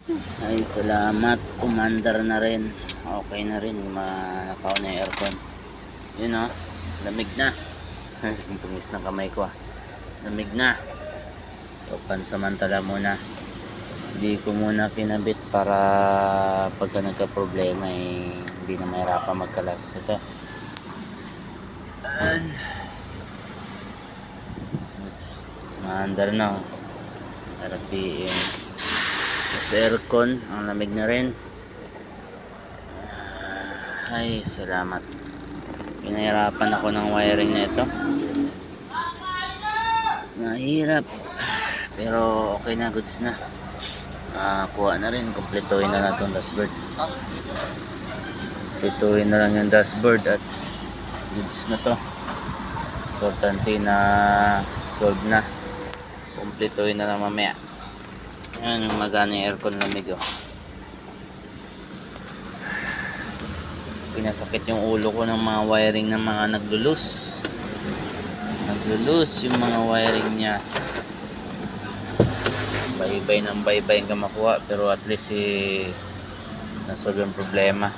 Ay salamat, umandar na rin. Okay na rin, nakaw na yung aircon. Yun o, lamig na. Ang tungis ng kamay ko lamig na. So pansamantala muna, hindi ko muna kinabit para pagka nagka-problema hindi na mahirapan magkalas. Ito, maandar na RPM. Sa aircon, ang lamig na rin. Ay salamat, pinahirapan ako ng wiring na ito. Mahirap pero okay na, goods na. Kuha na rin, kumpletuhin na lang itong dashboard. Kumpletuhin na lang yung dashboard at goods na to. Importante na solve na. Kumpletuhin na lang mamaya. Yan, magana yung aircon, lamig pinasakit yung ulo ko ng mga wiring ng mga naglulus yung mga wiring nya. Baybay ng baybay ang makuha, pero at least nasolve yung problema.